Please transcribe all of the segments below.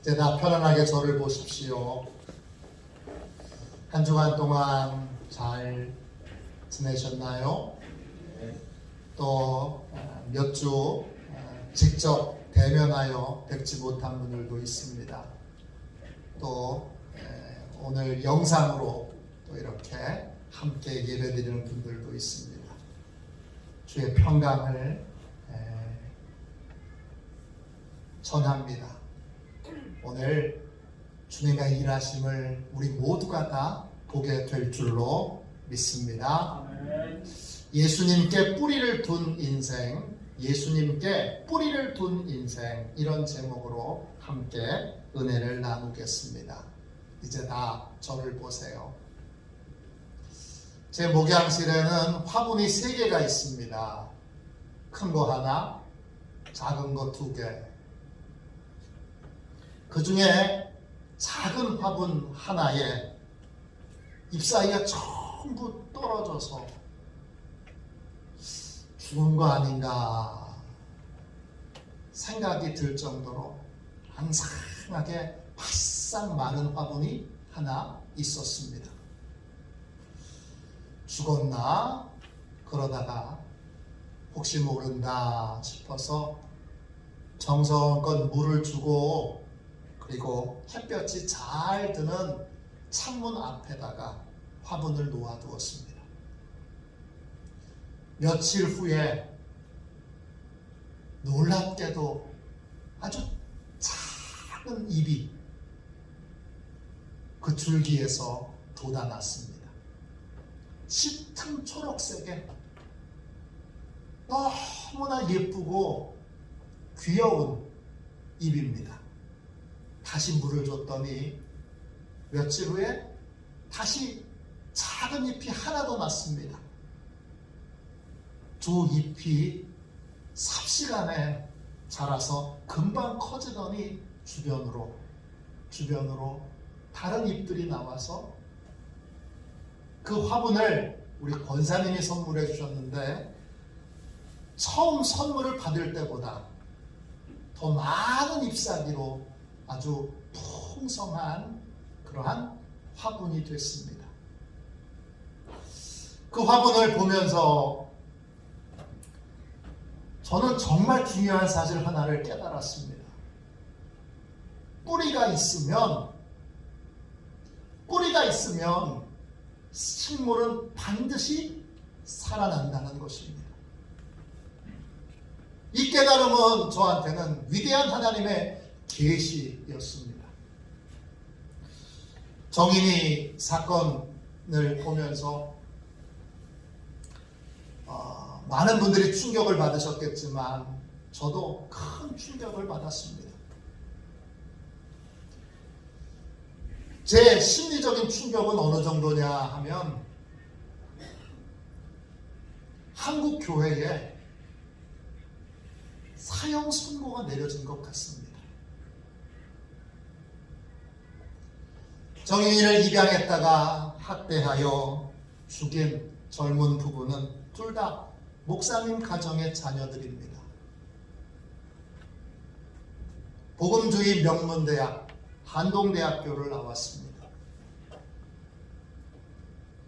이제 다 편안하게 저를 보십시오. 한 주간 동안 잘 지내셨나요? 또 몇 주 직접 대면하여 뵙지 못한 분들도 있습니다. 또 오늘 영상으로 또 이렇게 함께 예배드리는 분들도 있습니다. 주의 평강을 전합니다. 오늘 주님의 일하심을 우리 모두가 다 보게 될 줄로 믿습니다. 예수님께 뿌리를 둔 인생, 예수님께 뿌리를 둔 인생, 이런 제목으로 함께 은혜를 나누겠습니다. 이제 다 저를 보세요. 제 목양실에는 화분이 3개가 있습니다. 큰 거 하나, 작은 거 2개. 그 중에 작은 화분 하나에 잎사귀가 전부 떨어져서 죽은 거 아닌가 생각이 들 정도로 앙상하게 바싹 마른 화분이 하나 있었습니다. 죽었나? 그러다가 혹시 모른다 싶어서 정성껏 물을 주고 그리고 햇볕이 잘 드는 창문 앞에다가 화분을 놓아두었습니다. 며칠 후에 놀랍게도 아주 작은 잎이 그 줄기에서 돋아났습니다. 짙은 초록색에 너무나 예쁘고 귀여운 잎입니다. 다시 물을 줬더니 며칠 후에 다시 작은 잎이 하나 더 났습니다. 두 잎이 삽시간에 자라서 금방 커지더니 주변으로 다른 잎들이 나와서 그 화분을 우리 권사님이 선물해 주셨는데 처음 선물을 받을 때보다 더 많은 잎사귀로 아주 풍성한 그러한 화분이 됐습니다. 그 화분을 보면서 저는 정말 중요한 사실 하나를 깨달았습니다. 뿌리가 있으면 식물은 반드시 살아난다는 것입니다. 이 깨달음은 저한테는 위대한 하나님의 계시였습니다. 정인이 사건을 보면서 많은 분들이 충격을 받으셨겠지만 저도 큰 충격을 받았습니다. 제 심리적인 충격은 어느 정도냐 하면 한국 교회에 사형 선고가 내려진 것 같습니다. 정인이를 입양했다가 학대하여 죽인 젊은 부부는 둘 다 목사님 가정의 자녀들입니다. 복음주의 명문대학 한동대학교를 나왔습니다.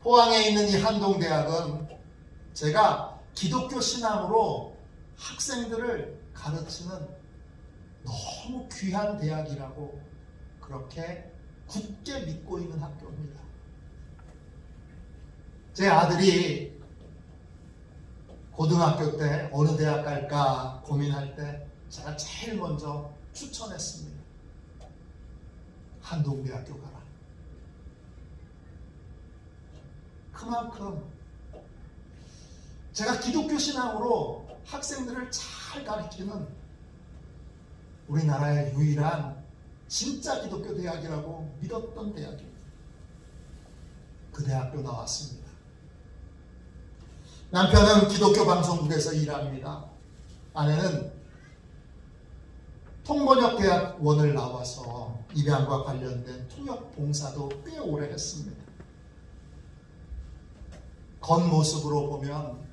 포항에 있는 이 한동대학은 제가 기독교 신앙으로 학생들을 가르치는 너무 귀한 대학이라고 그렇게 굳게 믿고 있는 학교입니다. 제 아들이 고등학교 때 어느 대학 갈까 고민할 때 제가 제일 먼저 추천했습니다. 한동대학교 가라. 그만큼 제가 기독교 신앙으로 학생들을 잘 가르치는 우리나라의 유일한 진짜 기독교 대학이라고 믿었던 대학입니다. 그 대학교 나왔습니다. 남편은 기독교 방송국에서 일합니다. 아내는 통번역대학원을 나와서 입양과 관련된 통역 봉사도 꽤 오래 했습니다. 겉모습으로 보면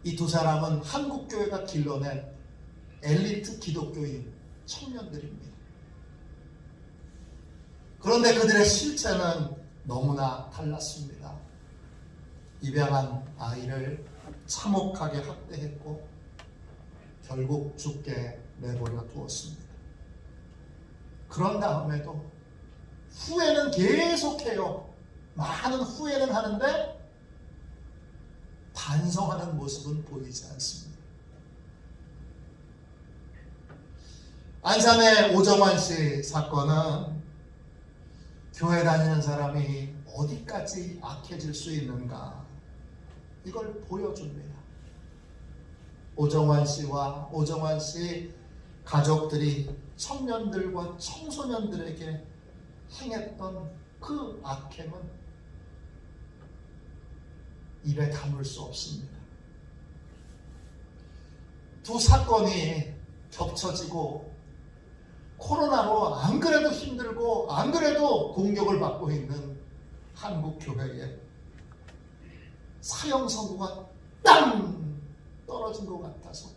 이 두 사람은 한국교회가 길러낸 엘리트 기독교인 청년들입니다. 그런데 그들의 실체는 너무나 달랐습니다. 입양한 아이를 참혹하게 학대했고 결국 죽게 내버려 두었습니다. 그런 다음에도 후회는 계속해요. 많은 후회는 하는데 반성하는 모습은 보이지 않습니다. 안산의 오정환 씨 사건은 교회 다니는 사람이 어디까지 악해질 수 있는가, 이걸 보여줍니다. 오정환 씨와 오정환 씨 가족들이 청년들과 청소년들에게 행했던 그 악행은 입에 담을 수 없습니다. 두 사건이 겹쳐지고 코로나로 안 그래도 힘들고 안 그래도 공격을 받고 있는 한국 교회에 사형 선고가 땅 떨어진 것 같아서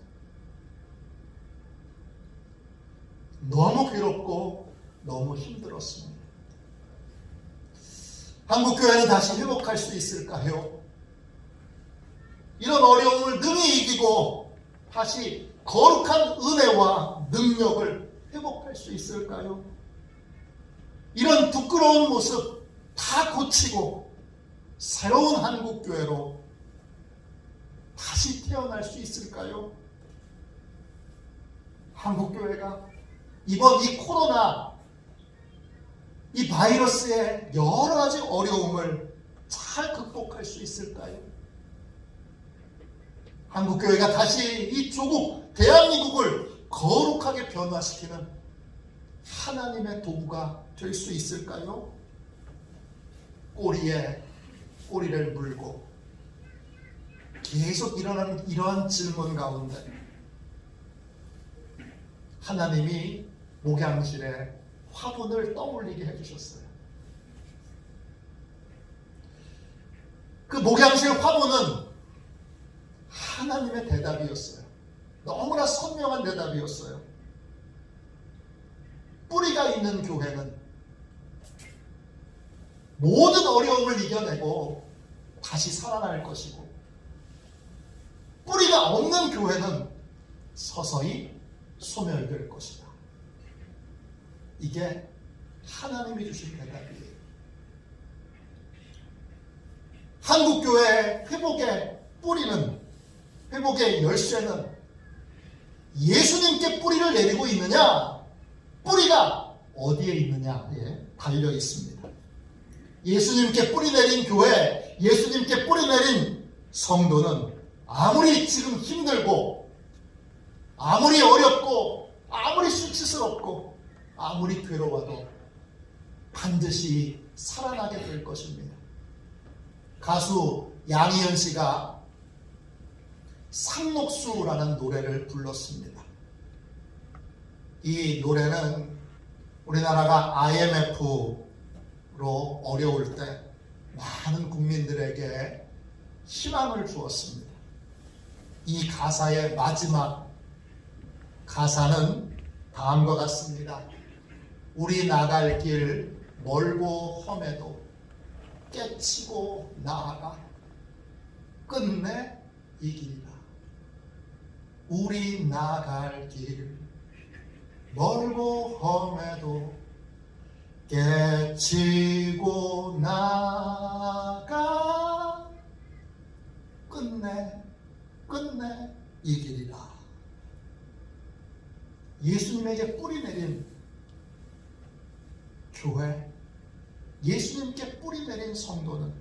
너무 괴롭고 너무 힘들었습니다. 한국 교회는 다시 회복할 수 있을까요? 이런 어려움을 능히 이기고 다시 거룩한 은혜와 능력을 회복할 수 있을까요? 이런 부끄러운 모습 다 고치고 새로운 한국교회로 다시 태어날 수 있을까요? 한국교회가 이번 이 코로나, 이 바이러스의 여러 가지 어려움을 잘 극복할 수 있을까요? 한국교회가 다시 이 조국, 대한민국을 거룩하게 변화시키는 하나님의 도구가 될 수 있을까요? 꼬리에 꼬리를 물고 계속 일어나는 이러한 질문 가운데 하나님이 목양실에 화분을 떠올리게 해주셨어요. 그 목양실 화분은 하나님의 대답이었어요. 너무나 선명한 대답이었어요. 뿌리가 있는 교회는 모든 어려움을 이겨내고 다시 살아날 것이고, 뿌리가 없는 교회는 서서히 소멸될 것이다. 이게 하나님이 주신 대답이에요. 한국교회 회복의 뿌리는, 회복의 열쇠는 예수님께 뿌리를 내리고 있느냐, 뿌리가 어디에 있느냐에 달려 있습니다. 예수님께 뿌리 내린 교회, 예수님께 뿌리 내린 성도는 아무리 지금 힘들고, 아무리 어렵고, 아무리 수치스럽고, 아무리 괴로워도 반드시 살아나게 될 것입니다. 가수 양희은 씨가 상록수라는 노래를 불렀습니다. 이 노래는 우리나라가 IMF로 어려울 때 많은 국민들에게 희망을 주었습니다. 이 가사의 마지막 가사는 다음과 같습니다. 우리 나갈 길 멀고 험해도 깨치고 나아가 끝내 이 길이다. 우리 나갈 길 멀고 험해도 깨치고 나아가 끝내 이 길이다. 예수님에게 뿌리 내린 교회, 예수님께 뿌리 내린 성도는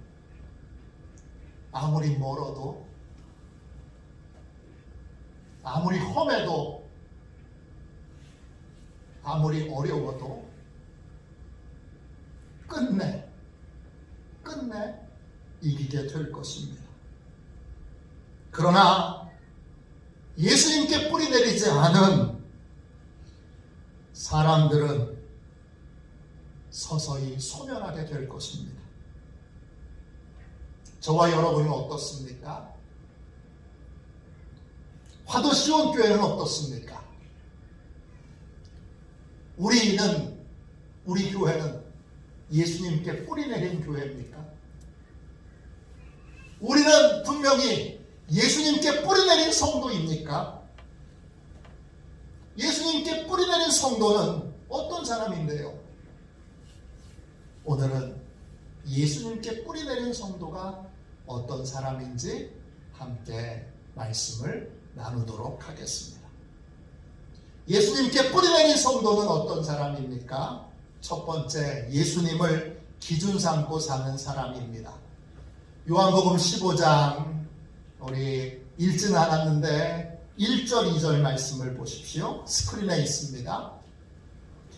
아무리 멀어도, 아무리 험해도, 아무리 어려워도 끝내 이기게 될 것입니다. 그러나 예수님께 뿌리 내리지 않은 사람들은 서서히 소멸하게 될 것입니다. 저와 여러분은 어떻습니까? 화도 시온교회는 어떻습니까? 우리 교회는 예수님께 뿌리 내린 교회입니까? 우리는 분명히 예수님께 뿌리 내린 성도입니까? 예수님께 뿌리 내린 성도는 어떤 사람인데요? 오늘은 예수님께 뿌리 내린 성도가 어떤 사람인지 함께 말씀을 나누도록 하겠습니다. 예수님께 뿌리 내린 성도는 어떤 사람입니까? 첫 번째, 예수님을 기준 삼고 사는 사람입니다. 요한복음 15장 우리 읽지는 않았는데 1절 2절 말씀을 보십시오. 스크린에 있습니다.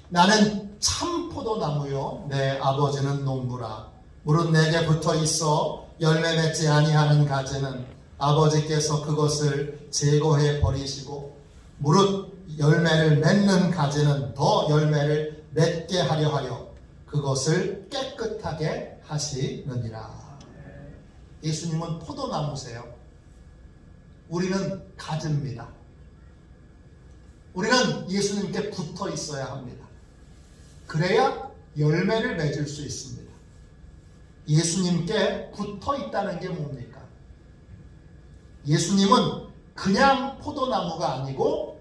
나는 참 포도나무요 내 아버지는 농부라. 무릇 내게 붙어 있어 열매 맺지 아니하는 가지는 아버지께서 그것을 제거해 버리시고 무릇 열매를 맺는 가지는 더 열매를 맺게 하려 하여 그것을 깨끗하게 하시느니라. 예수님은 포도나무세요. 우리는 가지입니다. 우리는 예수님께 붙어 있어야 합니다. 그래야 열매를 맺을 수 있습니다. 예수님께 붙어 있다는 게 뭡니까? 예수님은 그냥 포도나무가 아니고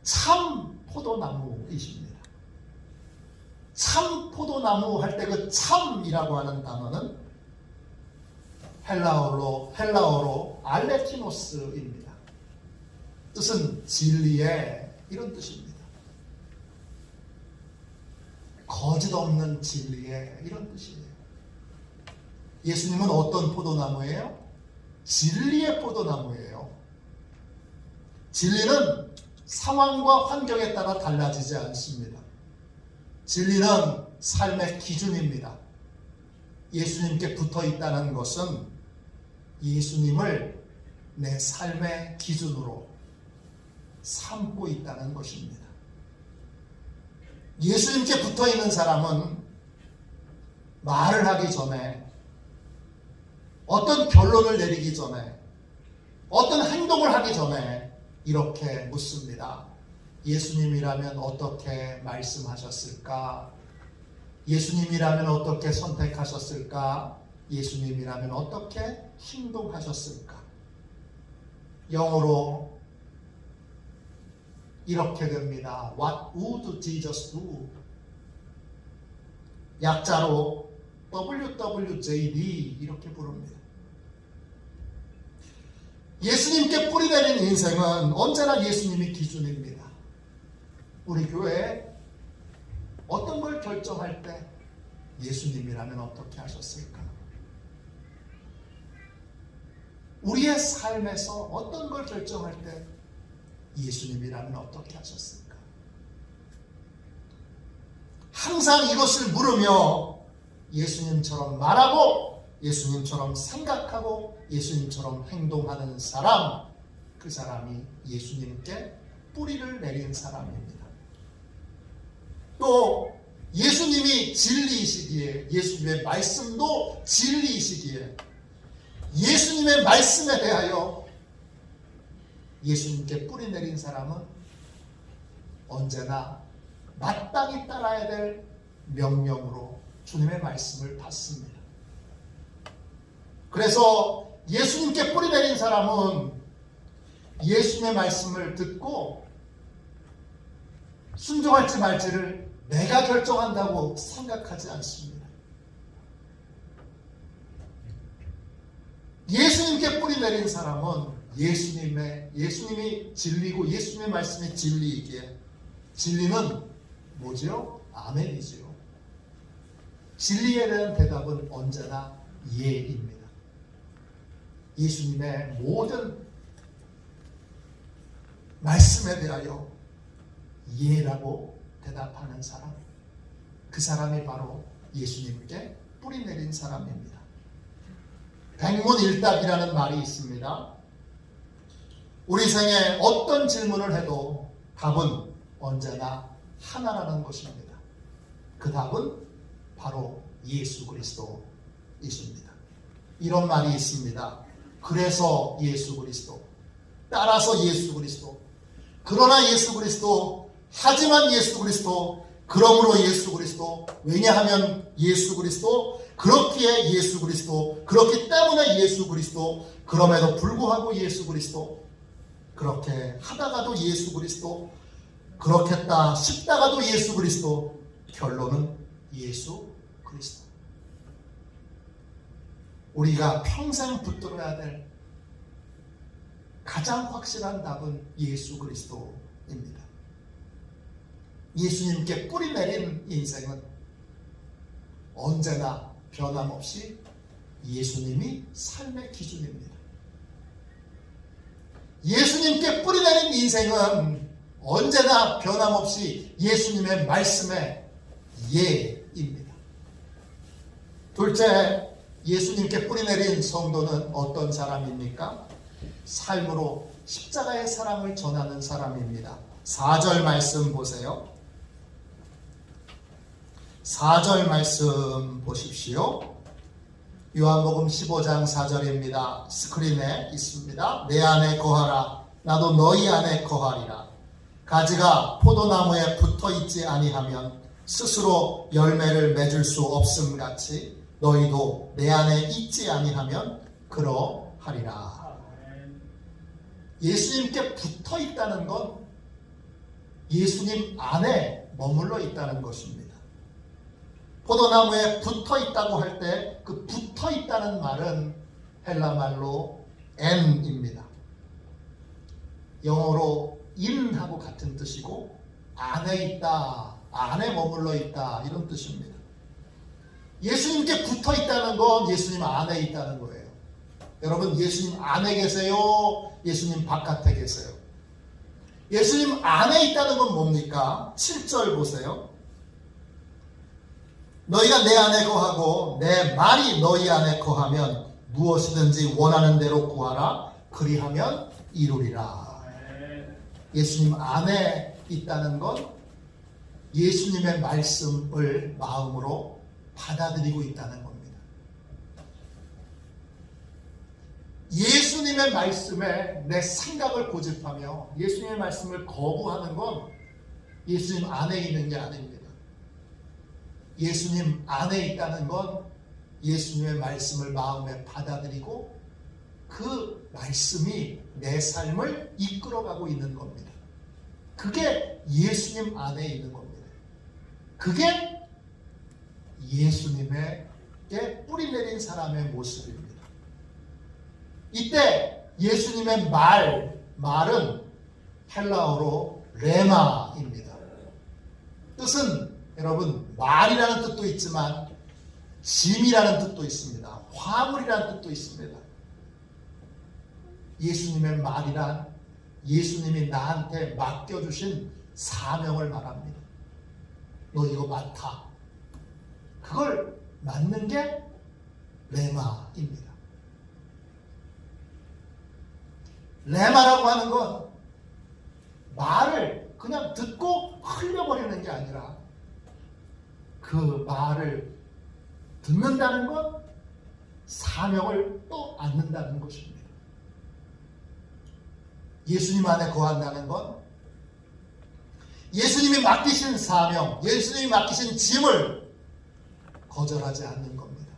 참 포도나무이십니다. 참 포도나무 할 때 그 참이라고 하는 단어는 헬라어로 알레티노스입니다. 뜻은 진리의 이런 뜻입니다. 거짓 없는 진리의 이런 뜻이에요. 예수님은 어떤 포도나무예요? 진리의 포도나무예요. 진리는 상황과 환경에 따라 달라지지 않습니다. 진리는 삶의 기준입니다. 예수님께 붙어 있다는 것은 예수님을 내 삶의 기준으로 삼고 있다는 것입니다. 예수님께 붙어 있는 사람은 말을 하기 전에, 어떤 결론을 내리기 전에, 어떤 행동을 하기 전에 이렇게 묻습니다. 예수님이라면 어떻게 말씀하셨을까? 예수님이라면 어떻게 선택하셨을까? 예수님이라면 어떻게 행동하셨을까? 영어로 이렇게 됩니다. What would Jesus do? 약자로 WWJD 이렇게 부릅니다. 예수님께 뿌리 내린 인생은 언제나 예수님이 기준입니다. 우리 교회에 어떤 걸 결정할 때 예수님이라면 어떻게 하셨을까? 우리의 삶에서 어떤 걸 결정할 때 예수님이라면 어떻게 하셨을까? 항상 이것을 물으며 예수님처럼 말하고 예수님처럼 생각하고 예수님처럼 행동하는 사람, 그 사람이 예수님께 뿌리를 내린 사람입니다. 또 예수님이 진리이시기에, 예수님의 말씀도 진리이시기에 예수님의 말씀에 대하여 예수님께 뿌리 내린 사람은 언제나 마땅히 따라야 될 명령으로 주님의 말씀을 받습니다. 그래서 예수님께 뿌리 내린 사람은 예수님의 말씀을 듣고 순종할지 말지를 내가 결정한다고 생각하지 않습니다. 예수님께 뿌리 내린 사람은 예수님이 진리고 예수님의 말씀이 진리이기에, 진리는 뭐죠? 아멘이지요. 진리에 대한 대답은 언제나 예입니다. 예수님의 모든 말씀에 대하여 예라고 대답하는 사람, 그 사람이 바로 예수님께 뿌리 내린 사람입니다. 백문일답이라는 말이 있습니다. 우리 생에 어떤 질문을 해도 답은 언제나 하나라는 것입니다. 그 답은 바로 예수 그리스도이십니다. 이런 말이 있습니다. 그래서 예수 그리스도, 따라서 예수 그리스도, 그러나 예수 그리스도 하지만 예수 그리스도, 그러므로 예수 그리스도, 왜냐하면 예수 그리스도, 그렇기에 예수 그리스도, 그렇기 때문에 예수 그리스도, 그럼에도 불구하고 예수 그리스도, 그렇게 하다가도 예수 그리스도, 그렇겠다 싶다가도 예수 그리스도, 결론은 예수 그리스도. 우리가 평생 붙들어야 될 가장 확실한 답은 예수 그리스도입니다. 예수님께 뿌리 내린 인생은 언제나 변함없이 예수님이 삶의 기준입니다. 예수님께 뿌리 내린 인생은 언제나 변함없이 예수님의 말씀의 예입니다. 둘째, 예수님께 뿌리 내린 성도는 어떤 사람입니까? 삶으로 십자가의 사랑을 전하는 사람입니다. 4절 말씀 보세요. 4절 말씀 보십시오. 요한복음 15장 4절입니다. 스크린에 있습니다. 내 안에 거하라. 나도 너희 안에 거하리라. 가지가 포도나무에 붙어 있지 아니하면 스스로 열매를 맺을 수 없음 같이 너희도 내 안에 있지 아니하면 그러하리라. 예수님께 붙어 있다는 건 예수님 안에 머물러 있다는 것입니다. 포도나무에 붙어 있다고 할 때 그 붙어 있다는 말은 헬라 말로 n입니다. 영어로 in하고 같은 뜻이고 안에 있다, 안에 머물러 있다 이런 뜻입니다. 예수님께 붙어 있다는 건 예수님 안에 있다는 거예요. 여러분, 예수님 안에 계세요? 예수님 바깥에 계세요? 예수님 안에 있다는 건 뭡니까? 7절 보세요. 너희가 내 안에 거하고 내 말이 너희 안에 거하면 무엇이든지 원하는 대로 구하라. 그리하면 이루리라. 예수님 안에 있다는 건 예수님의 말씀을 마음으로 받아들이고 있다는 겁니다. 예수님의 말씀에 내 생각을 고집하며 예수님의 말씀을 거부하는 건 예수님 안에 있는 게 아닙니다. 예수님 안에 있다는 건 예수님의 말씀을 마음에 받아들이고 그 말씀이 내 삶을 이끌어가고 있는 겁니다. 그게 예수님 안에 있는 겁니다. 그게 예수님에게 뿌리 내린 사람의 모습입니다. 이때 예수님의 말은 헬라어로 레마입니다. 뜻은 여러분 말이라는 뜻도 있지만 짐이라는 뜻도 있습니다. 화물이라는 뜻도 있습니다. 예수님의 말이란 예수님이 나한테 맡겨주신 사명을 말합니다. 너 이거 맡아. 그걸 맡는 게 레마입니다. 레마라고 하는 건 말을 그냥 듣고 흘려버리는 게 아니라 그 말을 듣는다는 건 사명을 또 안는다는 것입니다. 예수님 안에 거한다는 건 예수님이 맡기신 사명, 예수님이 맡기신 짐을 거절하지 않는 겁니다.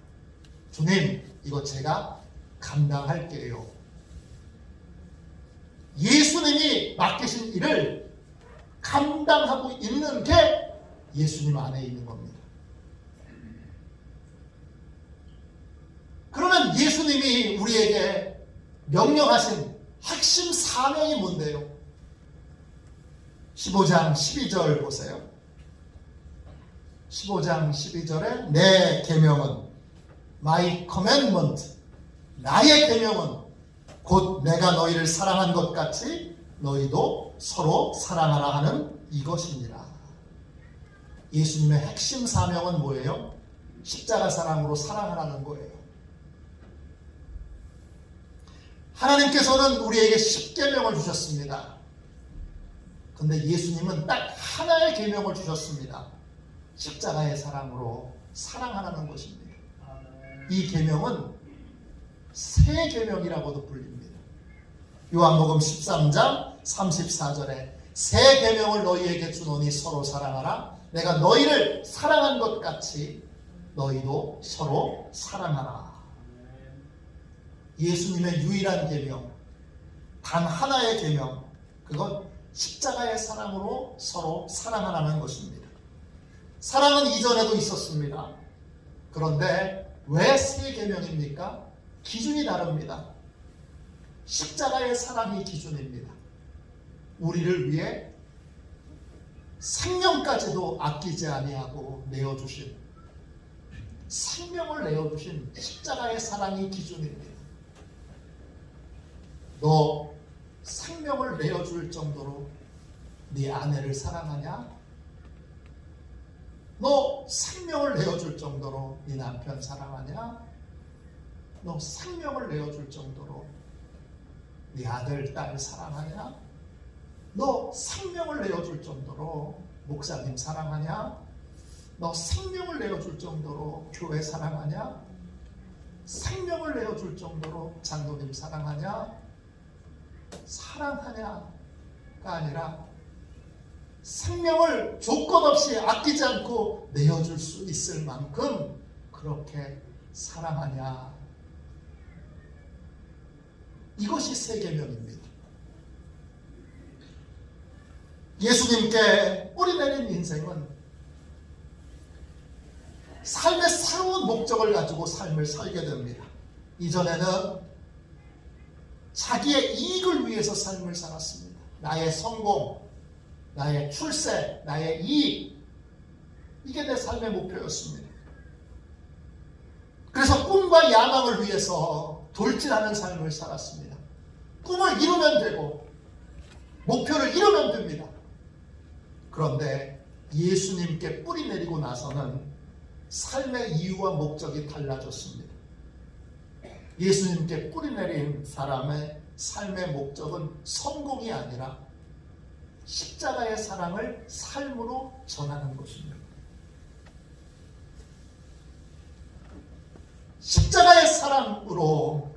주님, 이거 제가 감당할게요. 예수님이 맡기신 일을 감당하고 있는 게 예수님 안에 있는 겁니다. 그러면 예수님이 우리에게 명령하신 핵심 사명이 뭔데요? 15장 12절 보세요. 15장 12절에 내 계명은 My commandment, 나의 계명은 곧 내가 너희를 사랑한 것 같이 너희도 서로 사랑하라 하는 이것이니라. 예수님의 핵심 사명은 뭐예요? 십자가 사랑으로 사랑하라는 거예요. 하나님께서는 우리에게 10계명을 주셨습니다. 근데 예수님은 딱 하나의 계명을 주셨습니다. 십자가의 사랑으로 사랑하라는 것입니다. 이 계명은 새 계명이라고도 불립니다. 요한복음 13장 34절에 새 계명을 너희에게 주노니 서로 사랑하라. 내가 너희를 사랑한 것 같이 너희도 서로 사랑하라. 예수님의 유일한 계명, 단 하나의 계명, 그건 십자가의 사랑으로 서로 사랑하라는 것입니다. 사랑은 이전에도 있었습니다. 그런데 왜 새 계명입니까? 기준이 다릅니다. 십자가의 사랑이 기준입니다. 우리를 위해 생명까지도 아끼지 아니하고 내어주신, 생명을 내어주신 십자가의 사랑이 기준입니다. 너 생명을 내어줄 정도로 네 아내를 사랑하냐? 너 생명을 내어줄 정도로 네 남편 사랑하냐? 너 생명을 내어줄 정도로 네 아들, 딸 사랑하냐? 너 생명을 내어줄 정도로 목사님 사랑하냐? 너 생명을 내어줄 정도로 교회 사랑하냐? 생명을 내어줄 정도로 장로님 사랑하냐? 사랑하냐가 아니라 생명을 조건 없이 아끼지 않고 내어줄 수 있을 만큼 그렇게 사랑하냐. 이것이 새 계명입니다. 예수님께 뿌리내린 인생은 삶의 새로운 목적을 가지고 삶을 살게 됩니다. 이전에는 자기의 이익을 위해서 삶을 살았습니다. 나의 성공, 나의 출세, 나의 이익, 이게 내 삶의 목표였습니다. 그래서 꿈과 야망을 위해서 돌진하는 삶을 살았습니다. 꿈을 이루면 되고 목표를 이루면 됩니다. 그런데 예수님께 뿌리 내리고 나서는 삶의 이유와 목적이 달라졌습니다. 예수님께 뿌리 내린 사람의 삶의 목적은 성공이 아니라 십자가의 사랑을 삶으로 전하는 것입니다. 십자가의 사랑으로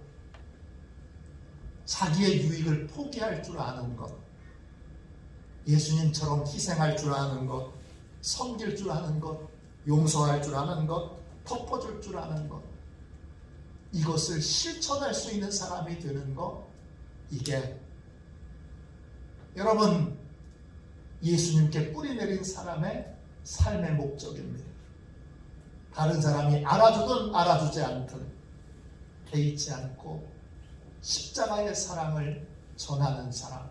자기의 유익을 포기할 줄 아는 것, 예수님처럼 희생할 줄 아는 것, 섬길 줄 아는 것, 용서할 줄 아는 것, 덮어줄 줄 아는 것, 이것을 실천할 수 있는 사람이 되는 것, 이게 여러분 예수님께 뿌리 내린 사람의 삶의 목적입니다. 다른 사람이 알아주든 알아주지 않든 개의치 않고 십자가의 사랑을 전하는 사람,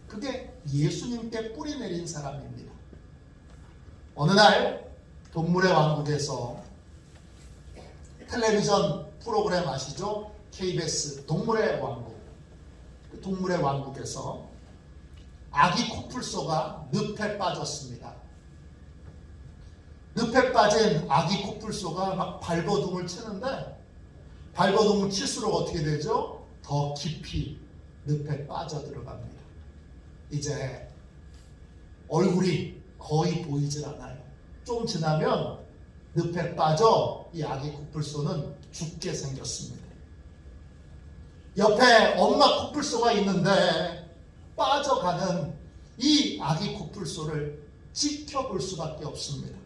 그게 예수님께 뿌리 내린 사람입니다. 어느 날 동물의 왕국에서 텔레비전 프로그램 아시죠? KBS 동물의 왕국. 그 동물의 왕국에서 아기 코뿔소가 늪에 빠졌습니다. 늪에 빠진 아기 코뿔소가 막 발버둥을 치는데 발버둥을 칠수록 어떻게 되죠? 더 깊이 늪에 빠져들어갑니다. 이제 얼굴이 거의 보이질 않아요. 좀 지나면 늪에 빠져 이 아기 코뿔소는 죽게 생겼습니다. 옆에 엄마 코뿔소가 있는데 빠져가는 이 아기 코뿔소를 지켜볼 수밖에 없습니다.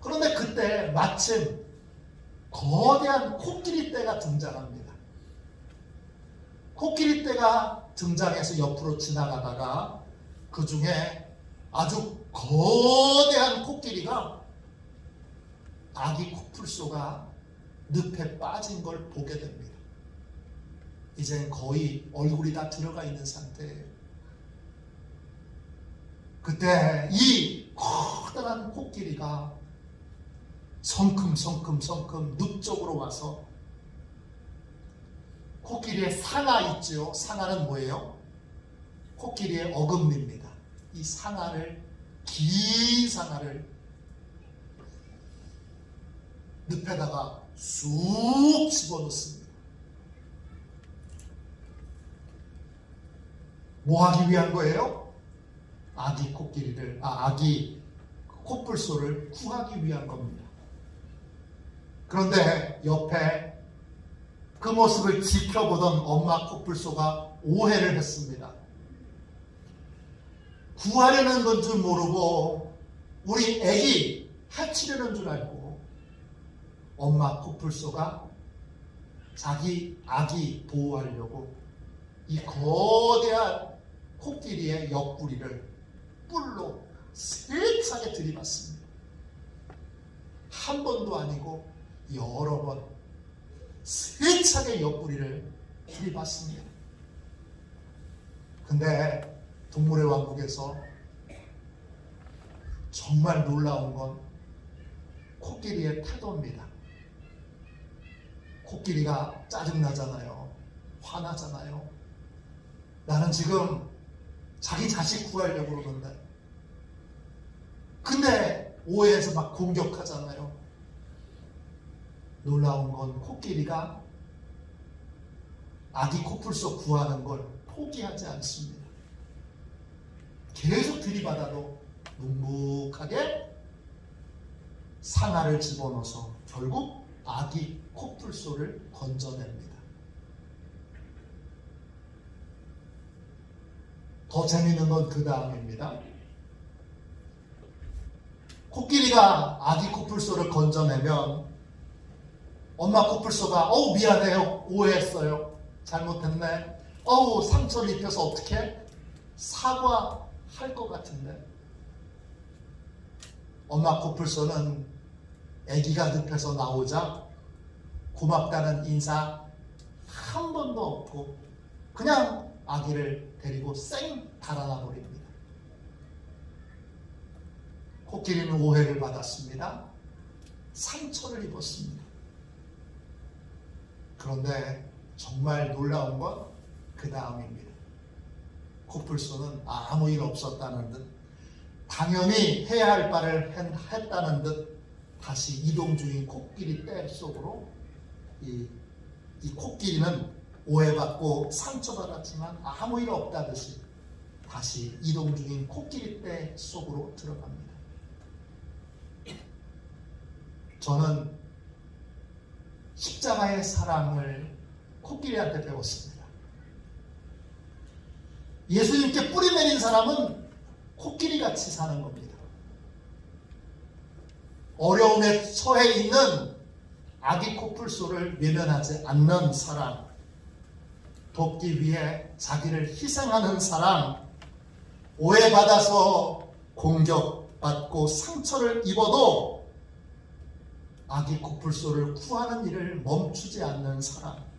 그런데 그때 마침 거대한 코끼리떼가 등장합니다. 코끼리떼가 등장해서 옆으로 지나가다가 그 중에 아주 거대한 코끼리가 아기 코뿔소가 늪에 빠진 걸 보게 됩니다. 이젠 거의 얼굴이 다 들어가 있는 상태예요. 그때 이 커다란 코끼리가 성큼성큼성큼 늪 쪽으로 와서 코끼리의 상아 있죠. 상아는 뭐예요? 코끼리의 어금니입니다. 이 상아를, 긴 상아를 늪에다가 쑥 집어넣습니다. 뭐 하기 위한 거예요? 아기 코끼리를, 아기 코뿔소를 구하기 위한 겁니다. 그런데 옆에 그 모습을 지켜보던 엄마 코뿔소가 오해를 했습니다. 구하려는 건 줄 모르고 우리 애기 해치려는 줄 알고 엄마 코뿔소가 자기 아기 보호하려고 이 거대한 코끼리의 옆구리를 뿔로 세차게 들이받습니다. 한 번도 아니고 여러 번 세차게 옆구리를 들이받습니다. 근데 동물의 왕국에서 정말 놀라운 건 코끼리의 태도입니다. 코끼리가 짜증나잖아요. 화나잖아요. 나는 지금 자기 자식 구하려고 그러는데, 근데 오해해서 막 공격하잖아요. 놀라운 건 코끼리가 아기 코뿔소 구하는 걸 포기하지 않습니다. 계속 들이받아도 묵묵하게 상아를 집어넣어서 결국 아기 코뿔소를 건져냅니다. 더 재미있는 건 그 다음입니다. 코끼리가 아기 코뿔소를 건져내면 엄마 코뿔소가 미안해요. 오해했어요. 잘못했네. 상처를 입혀서 어떻게 사과할 것 같은데, 엄마 코뿔소는 아기가 늪에서 나오자 고맙다는 인사 한 번도 없고 그냥 아기를 데리고 쌩 달아나 버립니다. 코끼리는 오해를 받았습니다. 상처를 입었습니다. 그런데 정말 놀라운 건 그 다음입니다. 코뿔소는 아무 일 없었다는 듯, 당연히 해야 할 바를 했다는 듯 다시 이동 중인 코끼리 떼 속으로, 이 코끼리는 오해받고 상처받았지만 아무 일 없다듯이 다시 이동 중인 코끼리 떼 속으로 들어갑니다. 저는 십자가의 사랑을 코끼리한테 배웠습니다. 예수님께 뿌리 내린 사람은 코끼리같이 사는 겁니다. 어려움에 처해 있는 아기 코뿔소를 외면하지 않는 사랑, 돕기 위해 자기를 희생하는 사랑, 오해받아서 공격받고 상처를 입어도 아기 코뿔소를 구하는 일을 멈추지 않는 사랑,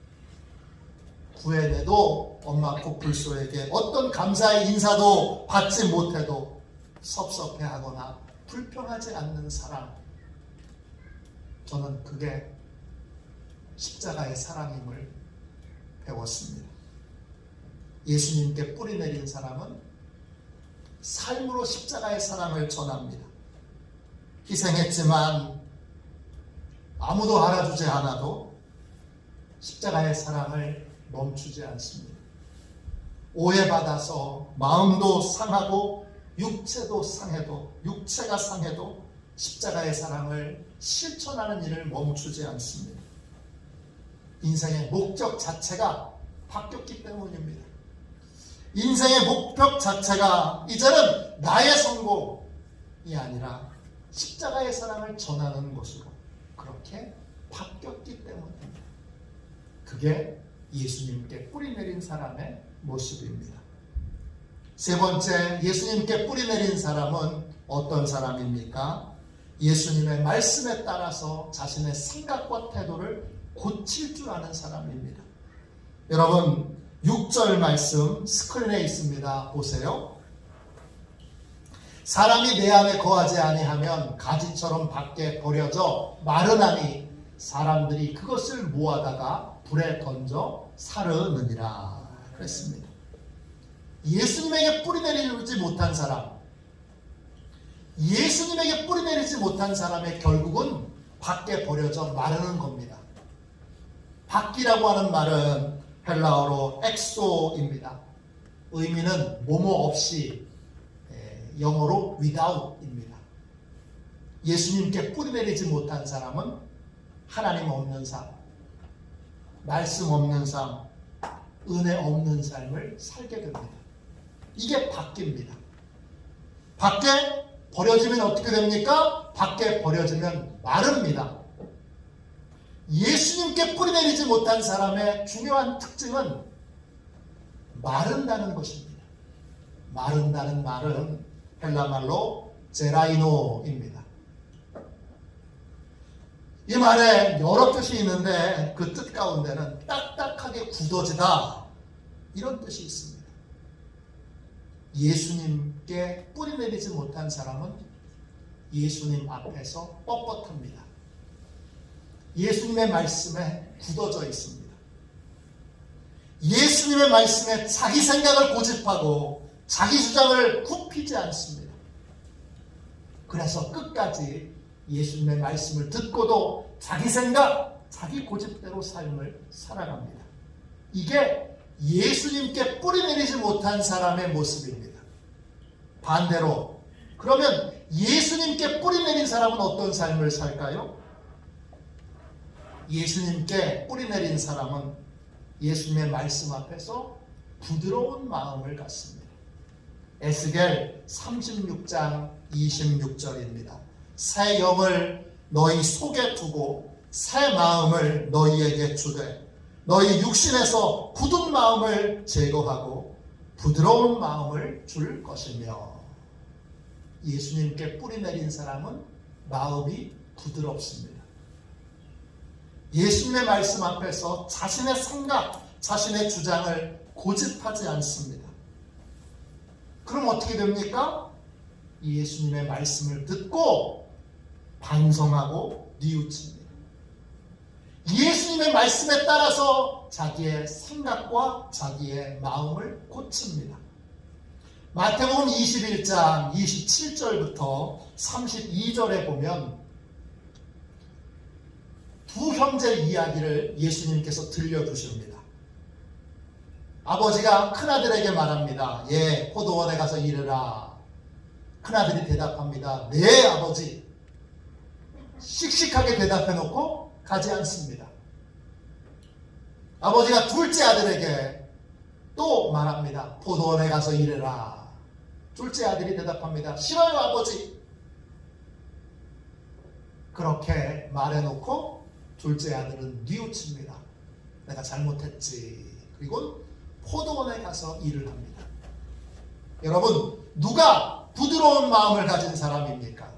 구해내도 엄마 코뿔소에게 어떤 감사의 인사도 받지 못해도 섭섭해하거나 불평하지 않는 사랑, 저는 그게 십자가의 사랑임을 배웠습니다. 예수님께 뿌리 내린 사람은 삶으로 십자가의 사랑을 전합니다. 희생했지만 아무도 알아주지 않아도 십자가의 사랑을 멈추지 않습니다. 오해받아서 마음도 상하고 육체가 상해도 십자가의 사랑을 실천하는 일을 멈추지 않습니다. 인생의 목적 자체가 바뀌었기 때문입니다. 인생의 목적 자체가 이제는 나의 성공이 아니라 십자가의 사랑을 전하는 것으로 그렇게 바뀌었기 때문입니다. 그게 예수님께 뿌리 내린 사람의 모습입니다. 세 번째, 예수님께 뿌리 내린 사람은 어떤 사람입니까? 예수님의 말씀에 따라서 자신의 생각과 태도를 고칠 줄 아는 사람입니다. 여러분, 6절 말씀 스크린에 있습니다. 보세요. 사람이 내 안에 거하지 아니하면 가지처럼 밖에 버려져 마르나니 사람들이 그것을 모아다가 불에 던져 사르느니라 그랬습니다. 예수님에게 뿌리 내리지 못한 사람, 예수님에게 뿌리 내리지 못한 사람의 결국은 밖에 버려져 마르는 겁니다. 밖이라고 하는 말은 헬라어로 엑소입니다. 의미는 뭐뭐 없이, 영어로 without입니다. 예수님께 뿌리 내리지 못한 사람은 하나님 없는 삶, 말씀 없는 삶, 은혜 없는 삶을 살게 됩니다. 이게 밖입니다. 밖에 버려지면 어떻게 됩니까? 밖에 버려지면 마릅니다. 예수님께 뿌리내리지 못한 사람의 중요한 특징은 마른다는 것입니다. 마른다는 말은 헬라말로 제라이노입니다. 이 말에 여러 뜻이 있는데 그 뜻 가운데는 딱딱하게 굳어지다 이런 뜻이 있습니다. 예수님께 뿌리내리지 못한 사람은 예수님 앞에서 뻣뻣합니다. 예수님의 말씀에 굳어져 있습니다. 예수님의 말씀에 자기 생각을 고집하고 자기 주장을 굽히지 않습니다. 그래서 끝까지 예수님의 말씀을 듣고도 자기 생각, 자기 고집대로 삶을 살아갑니다. 이게 예수님께 뿌리내리지 못한 사람의 모습입니다. 반대로 그러면 예수님께 뿌리내린 사람은 어떤 삶을 살까요? 예수님께 뿌리내린 사람은 예수님의 말씀 앞에서 부드러운 마음을 갖습니다. 에스겔 36장 26절입니다. 새 영을 너희 속에 두고 새 마음을 너희에게 주되 너희 육신에서 굳은 마음을 제거하고 부드러운 마음을 줄 것이며. 예수님께 뿌리내린 사람은 마음이 부드럽습니다. 예수님의 말씀 앞에서 자신의 생각, 자신의 주장을 고집하지 않습니다. 그럼 어떻게 됩니까? 예수님의 말씀을 듣고 반성하고 뉘우칩니다. 예수님의 말씀에 따라서 자기의 생각과 자기의 마음을 고칩니다. 마태복음 21장 27절부터 32절에 보면 두 형제 이야기를 예수님께서 들려주십니다. 아버지가 큰아들에게 말합니다. 예, 포도원에 가서 일해라. 큰아들이 대답합니다. 네, 아버지. 씩씩하게 대답해놓고 가지 않습니다. 아버지가 둘째 아들에게 또 말합니다. 포도원에 가서 일해라. 둘째 아들이 대답합니다. 싫어요, 아버지. 그렇게 말해놓고 둘째 아들은 뉘우칩니다. 내가 잘못했지. 그리고 포도원에 가서 일을 합니다. 여러분, 누가 부드러운 마음을 가진 사람입니까?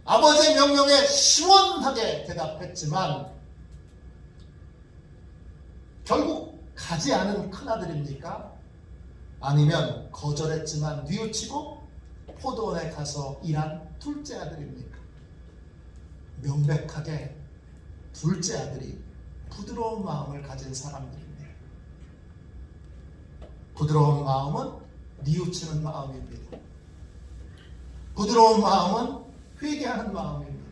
아버지의 명령에 시원하게 대답했지만 결국 가지 않은 큰아들입니까? 아니면 거절했지만 뉘우치고 포도원에 가서 일한 둘째 아들입니까? 명백하게 둘째 아들이 부드러운 마음을 가진 사람들입니다. 부드러운 마음은 뉘우치는 마음입니다. 부드러운 마음은 회개하는 마음입니다.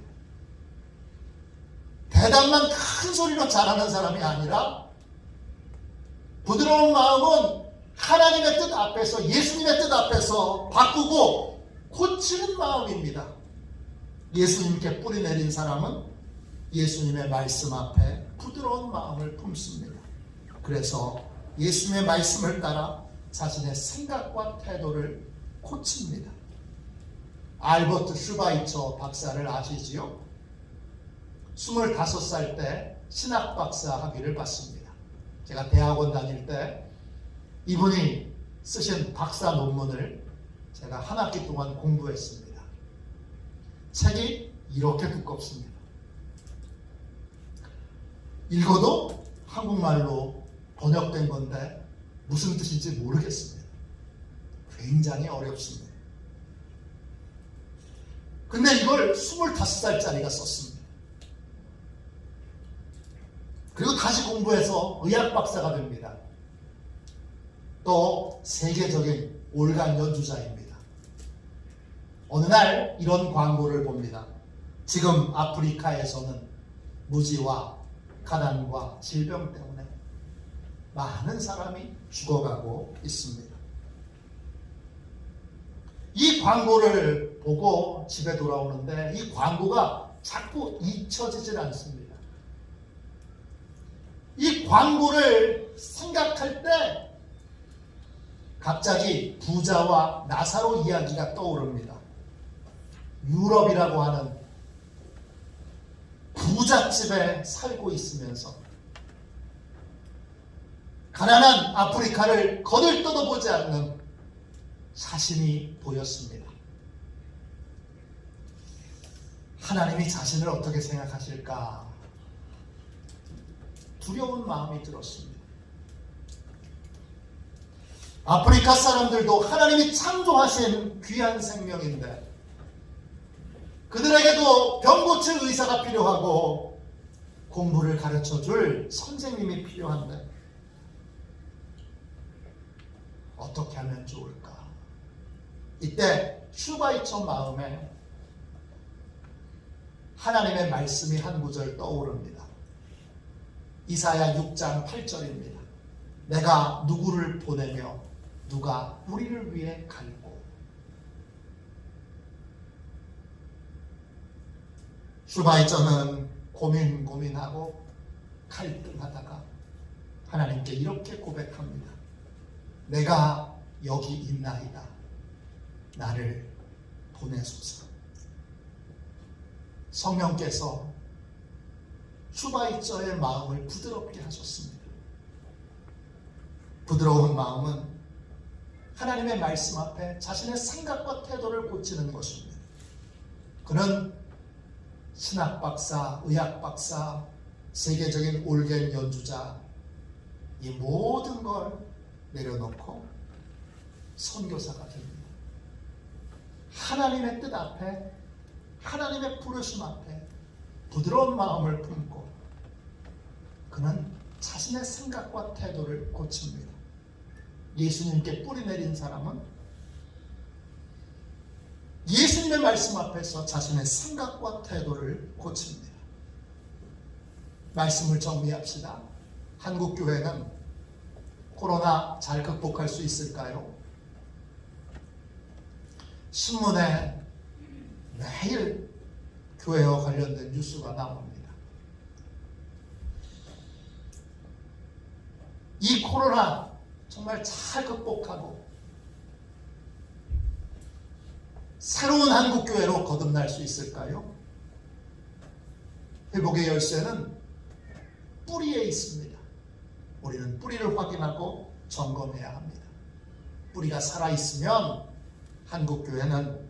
대답만 큰 소리로 잘하는 사람이 아니라 부드러운 마음은 하나님의 뜻 앞에서, 예수님의 뜻 앞에서 바꾸고 고치는 마음입니다. 예수님께 뿌리내린 사람은 예수님의 말씀 앞에 부드러운 마음을 품습니다. 그래서 예수님의 말씀을 따라 자신의 생각과 태도를 고칩니다. 알버트 슈바이처 박사를 아시지요? 25살 때 신학 박사 학위를 받습니다. 제가 대학원 다닐 때 이분이 쓰신 박사 논문을 제가 한 학기 동안 공부했습니다. 책이 이렇게 두껍습니다. 읽어도 한국말로 번역된 건데 무슨 뜻인지 모르겠습니다. 굉장히 어렵습니다. 근데 이걸 25살짜리가 썼습니다. 그리고 다시 공부해서 의학 박사가 됩니다. 또 세계적인 올간 연주자입니다. 어느 날 이런 광고를 봅니다. 지금 아프리카에서는 무지와 가난과 질병 때문에 많은 사람이 죽어가고 있습니다. 이 광고를 보고 집에 돌아오는데 이 광고가 자꾸 잊혀지질 않습니다. 이 광고를 생각할 때 갑자기 부자와 나사로 이야기가 떠오릅니다. 유럽이라고 하는 부잣집에 살고 있으면서 가난한 아프리카를 거들떠도 보지 않는 자신이 보였습니다. 하나님이 자신을 어떻게 생각하실까? 두려운 마음이 들었습니다. 아프리카 사람들도 하나님이 창조하신 귀한 생명인데 그들에게도 병 고칠 의사가 필요하고 공부를 가르쳐줄 선생님이 필요한데 어떻게 하면 좋을까? 이때 슈바이처 마음에 하나님의 말씀이 한 구절 떠오릅니다. 이사야 6장 8절입니다. 내가 누구를 보내며 누가 우리를 위해 갈고. 슈바이처는 고민하고 갈등하다가 하나님께 이렇게 고백합니다. 내가 여기 있나이다. 나를 보내소서. 성령께서 슈바이처의 마음을 부드럽게 하셨습니다. 부드러운 마음은 하나님의 말씀 앞에 자신의 생각과 태도를 고치는 것입니다. 그는 신학 박사, 의학 박사, 세계적인 올겐 연주자, 이 모든 걸 내려놓고 선교사가 됩니다. 하나님의 뜻 앞에, 하나님의 부르심 앞에 부드러운 마음을 품고 그는 자신의 생각과 태도를 고칩니다. 예수님께 뿌리 내린 사람은 예수님의 말씀 앞에서 자신의 생각과 태도를 고칩니다. 말씀을 정리합시다. 한국교회는 코로나 잘 극복할 수 있을까요? 신문에 매일 교회와 관련된 뉴스가 나옵니다. 이 코로나 정말 잘 극복하고 새로운 한국교회로 거듭날 수 있을까요? 회복의 열쇠는 뿌리에 있습니다. 우리는 뿌리를 확인하고 점검해야 합니다. 뿌리가 살아있으면 한국교회는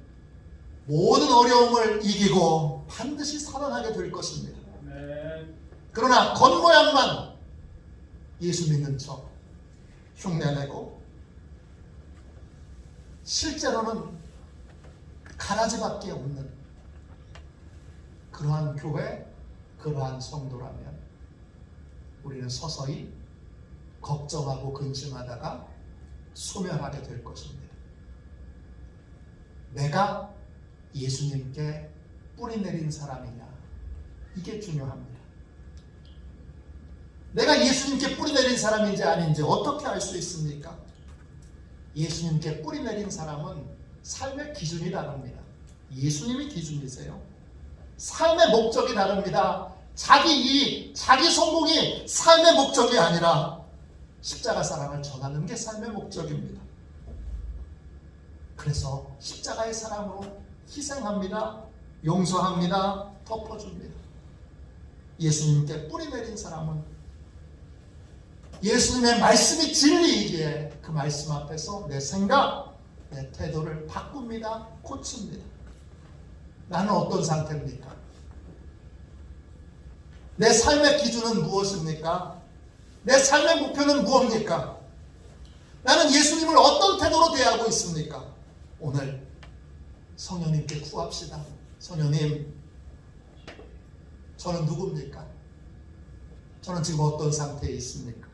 모든 어려움을 이기고 반드시 살아나게 될 것입니다. 그러나 겉모양만 예수 믿는 척 흉내내고 실제로는 가라지밖에 없는 그러한 교회, 그러한 성도라면 우리는 서서히 걱정하고 근심하다가 소멸하게 될 것입니다. 내가 예수님께 뿌리 내린 사람이냐, 이게 중요합니다. 내가 예수님께 뿌리 내린 사람인지 아닌지 어떻게 알 수 있습니까? 예수님께 뿌리 내린 사람은 삶의 기준이 다릅니다. 예수님이 기준이세요. 삶의 목적이 다릅니다. 자기 이익, 자기 성공이 삶의 목적이 아니라 십자가 사랑을 전하는 게 삶의 목적입니다. 그래서 십자가의 사랑으로 희생합니다. 용서합니다. 덮어줍니다. 예수님께 뿌리 내린 사람은 예수님의 말씀이 진리이기에 그 말씀 앞에서 내 생각, 내 태도를 바꿉니다. 고칩니다. 나는 어떤 상태입니까? 내 삶의 기준은 무엇입니까? 내 삶의 목표는 무엇입니까? 나는 예수님을 어떤 태도로 대하고 있습니까? 오늘 성령님께 구합시다. 성령님, 저는 누굽니까? 저는 지금 어떤 상태에 있습니까?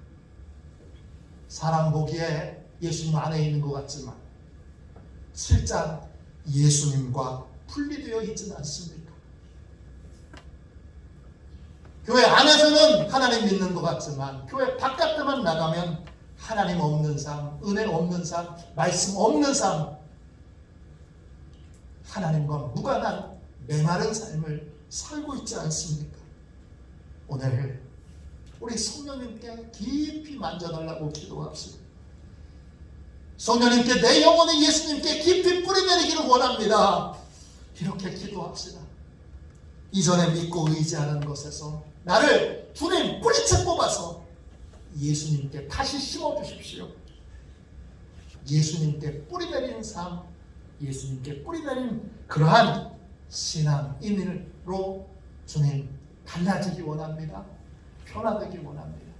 사람 보기에 예수님 안에 있는 것 같지만 실상 예수님과 분리되어 있지는 않습니까? 교회 안에서는 하나님 믿는 것 같지만 교회 바깥에만 나가면 하나님 없는 삶, 은혜 없는 삶, 말씀 없는 삶, 하나님과 무관한 메마른 삶을 살고 있지 않습니까? 오늘 우리 성령님께 깊이 만져달라고 기도합시다. 성령님께 내 영혼을 예수님께 깊이 뿌리내리기를 원합니다. 이렇게 기도합시다. 이전에 믿고 의지하는 것에서 나를 주님 뿌리채 뽑아서 예수님께 다시 심어주십시오. 예수님께 뿌리내리는 삶, 예수님께 뿌리내리는 그러한 신앙인으로 주님 달라지기 원합니다. 변화되기 원합니다.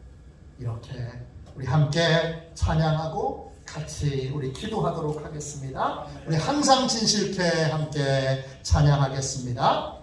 이렇게 우리 함께 찬양하고 같이 우리 기도하도록 하겠습니다. 우리 항상 진실케 함께 찬양하겠습니다.